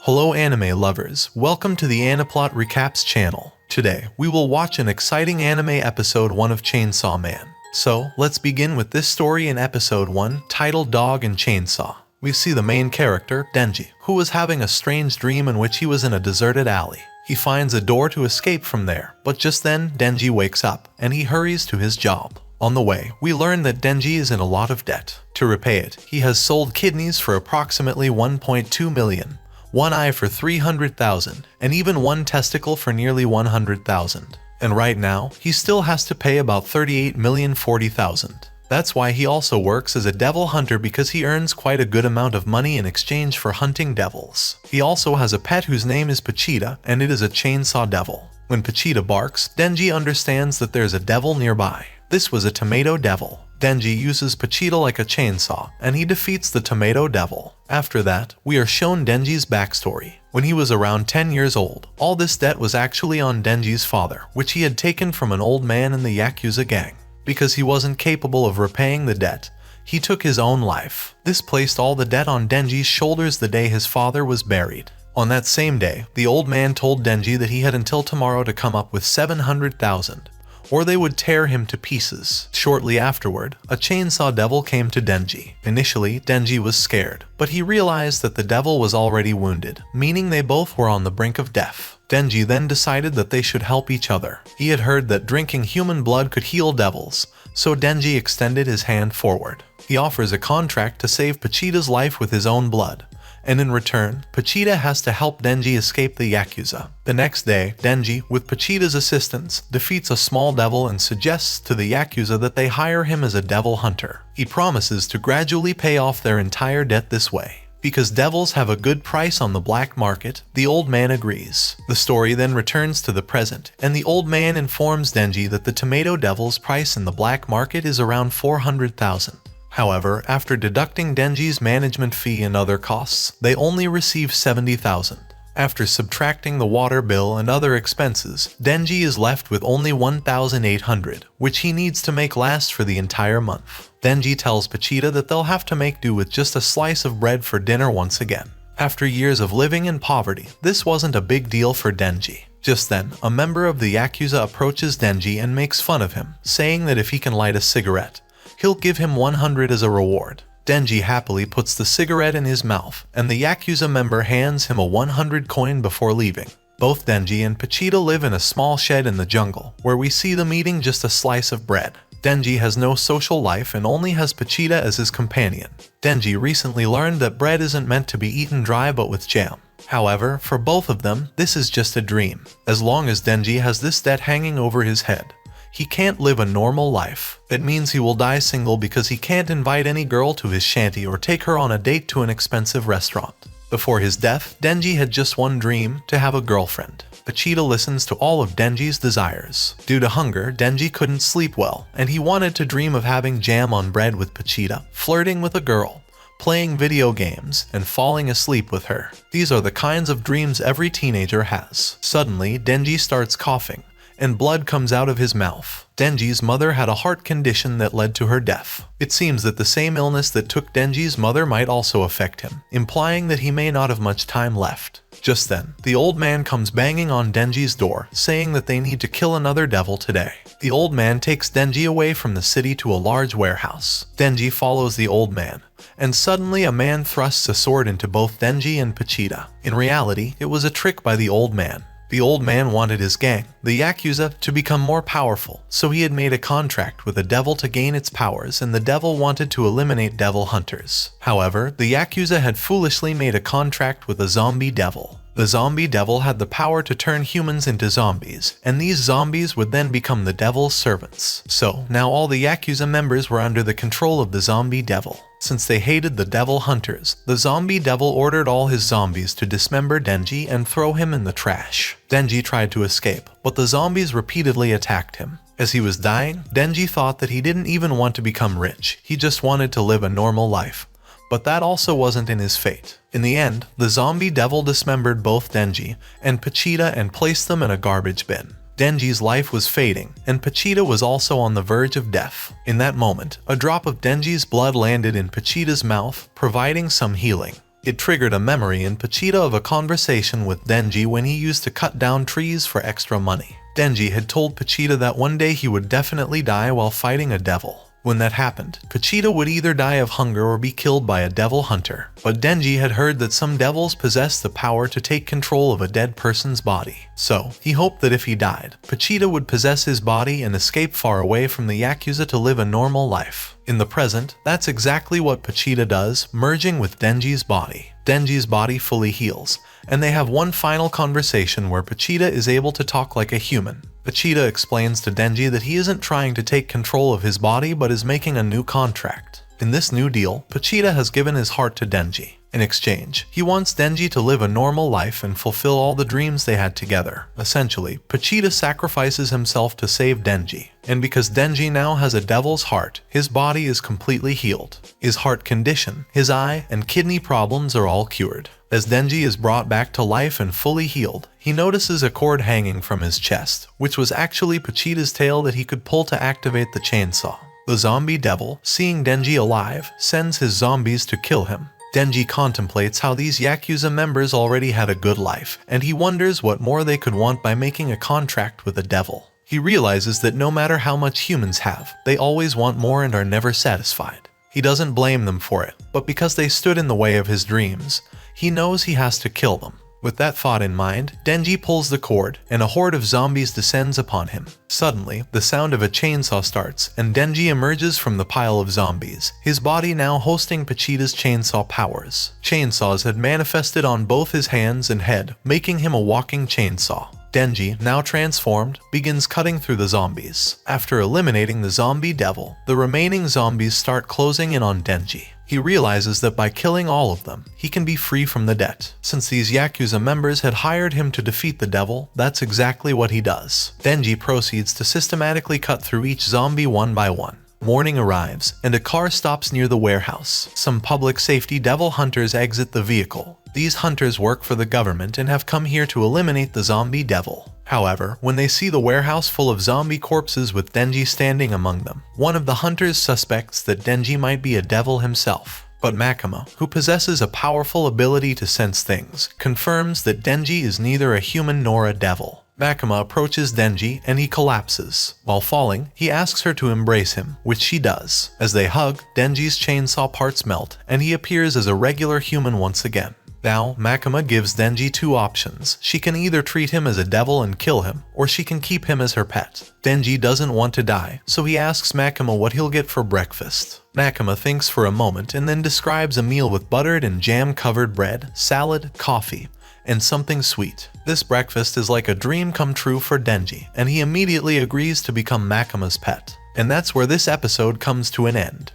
Hello anime lovers, welcome to the Aniplot Recaps channel. Today, we will watch an exciting anime episode 1 of Chainsaw Man. So, let's begin with this story in episode 1, titled Dog and Chainsaw. We see the main character, Denji, who was having a strange dream in which he was in a deserted alley. He finds a door to escape from there, but just then, Denji wakes up, and he hurries to his job. On the way, we learn that Denji is in a lot of debt. To repay it, he has sold kidneys for approximately 1.2 million. One eye for 300,000, and even one testicle for nearly 100,000. And right now, he still has to pay about 38,040,000. That's why he also works as a devil hunter, because he earns quite a good amount of money in exchange for hunting devils. He also has a pet whose name is Pachita, and it is a chainsaw devil. When Pachita barks, Denji understands that there's a devil nearby. This was a tomato devil. Denji uses Pachita like a chainsaw, and he defeats the tomato devil. After that, we are shown Denji's backstory. When he was around 10 years old, all this debt was actually on Denji's father, which he had taken from an old man in the Yakuza gang. Because he wasn't capable of repaying the debt, he took his own life. This placed all the debt on Denji's shoulders the day his father was buried. On that same day, the old man told Denji that he had until tomorrow to come up with 700,000. Or they would tear him to pieces. Shortly afterward, a chainsaw devil came to Denji. Initially, Denji was scared, but he realized that the devil was already wounded, meaning they both were on the brink of death. Denji then decided that they should help each other. He had heard that drinking human blood could heal devils, so Denji extended his hand forward. He offers a contract to save Pachita's life with his own blood. And in return, Pachita has to help Denji escape the Yakuza. The next day, Denji, with Pachita's assistance, defeats a small devil and suggests to the Yakuza that they hire him as a devil hunter. He promises to gradually pay off their entire debt this way. Because devils have a good price on the black market, the old man agrees. The story then returns to the present, and the old man informs Denji that the tomato devil's price in the black market is around 400,000. However, after deducting Denji's management fee and other costs, they only receive 70,000. After subtracting the water bill and other expenses, Denji is left with only 1,800, which he needs to make last for the entire month. Denji tells Pachita that they'll have to make do with just a slice of bread for dinner once again. After years of living in poverty, this wasn't a big deal for Denji. Just then, a member of the Yakuza approaches Denji and makes fun of him, saying that if he can light a cigarette, he'll give him 100 as a reward. Denji happily puts the cigarette in his mouth, and the Yakuza member hands him a 100 coin before leaving. Both Denji and Pachita live in a small shed in the jungle, where we see them eating just a slice of bread. Denji has no social life and only has Pachita as his companion. Denji recently learned that bread isn't meant to be eaten dry but with jam. However, for both of them, this is just a dream. As long as Denji has this debt hanging over his head, he can't live a normal life. It means he will die single because he can't invite any girl to his shanty or take her on a date to an expensive restaurant. Before his death, Denji had just one dream: to have a girlfriend. Pachita listens to all of Denji's desires. Due to hunger, Denji couldn't sleep well, and he wanted to dream of having jam on bread with Pachita, flirting with a girl, playing video games, and falling asleep with her. These are the kinds of dreams every teenager has. Suddenly, Denji starts coughing, and blood comes out of his mouth. Denji's mother had a heart condition that led to her death. It seems that the same illness that took Denji's mother might also affect him, implying that he may not have much time left. Just then, the old man comes banging on Denji's door, saying that they need to kill another devil today. The old man takes Denji away from the city to a large warehouse. Denji follows the old man, and suddenly a man thrusts a sword into both Denji and Pachita. In reality, it was a trick by the old man. The old man wanted his gang, the Yakuza, to become more powerful, so he had made a contract with a devil to gain its powers, and the devil wanted to eliminate devil hunters. However, the Yakuza had foolishly made a contract with a zombie devil. The zombie devil had the power to turn humans into zombies, and these zombies would then become the devil's servants. So, now all the Yakuza members were under the control of the zombie devil. Since they hated the devil hunters, the zombie devil ordered all his zombies to dismember Denji and throw him in the trash. Denji tried to escape, but the zombies repeatedly attacked him. As he was dying, Denji thought that he didn't even want to become rich, he just wanted to live a normal life. But that also wasn't in his fate. In the end, the zombie devil dismembered both Denji and Pachita and placed them in a garbage bin. Denji's life was fading, and Pachita was also on the verge of death. In that moment, a drop of Denji's blood landed in Pachita's mouth, providing some healing. It triggered a memory in Pochita of a conversation with Denji when he used to cut down trees for extra money. Denji had told Pochita that one day he would definitely die while fighting a devil. When that happened, Pochita would either die of hunger or be killed by a devil hunter. But Denji had heard that some devils possess the power to take control of a dead person's body. So, he hoped that if he died, Pochita would possess his body and escape far away from the Yakuza to live a normal life. In the present, that's exactly what Pochita does, merging with Denji's body. Denji's body fully heals, and they have one final conversation where Pochita is able to talk like a human. Pochita explains to Denji that he isn't trying to take control of his body but is making a new contract. In this new deal, Pochita has given his heart to Denji. In exchange, he wants Denji to live a normal life and fulfill all the dreams they had together. Essentially, Pochita sacrifices himself to save Denji. And because Denji now has a devil's heart, his body is completely healed. His heart condition, his eye, and kidney problems are all cured. As Denji is brought back to life and fully healed, he notices a cord hanging from his chest, which was actually Pochita's tail that he could pull to activate the chainsaw. The zombie devil, seeing Denji alive, sends his zombies to kill him. Denji contemplates how these Yakuza members already had a good life, and he wonders what more they could want by making a contract with a devil. He realizes that no matter how much humans have, they always want more and are never satisfied. He doesn't blame them for it, but because they stood in the way of his dreams, he knows he has to kill them. With that thought in mind, Denji pulls the cord, and a horde of zombies descends upon him. Suddenly, the sound of a chainsaw starts, and Denji emerges from the pile of zombies, his body now hosting Pochita's chainsaw powers. Chainsaws had manifested on both his hands and head, making him a walking chainsaw. Denji, now transformed, begins cutting through the zombies. After eliminating the zombie devil, the remaining zombies start closing in on Denji. He realizes that by killing all of them, he can be free from the debt. Since these Yakuza members had hired him to defeat the devil, that's exactly what he does. Denji proceeds to systematically cut through each zombie one by one. Morning arrives, and a car stops near the warehouse. Some public safety devil hunters exit the vehicle. These hunters work for the government and have come here to eliminate the zombie devil. However, when they see the warehouse full of zombie corpses with Denji standing among them, one of the hunters suspects that Denji might be a devil himself. But Makima, who possesses a powerful ability to sense things, confirms that Denji is neither a human nor a devil. Makima approaches Denji and he collapses. While falling, he asks her to embrace him, which she does. As they hug, Denji's chainsaw parts melt and he appears as a regular human once again. Now, Makima gives Denji two options. She can either treat him as a devil and kill him, or she can keep him as her pet. Denji doesn't want to die, so he asks Makima what he'll get for breakfast. Makima thinks for a moment and then describes a meal with buttered and jam-covered bread, salad, coffee, and something sweet. This breakfast is like a dream come true for Denji, and he immediately agrees to become Makima's pet. And that's where this episode comes to an end.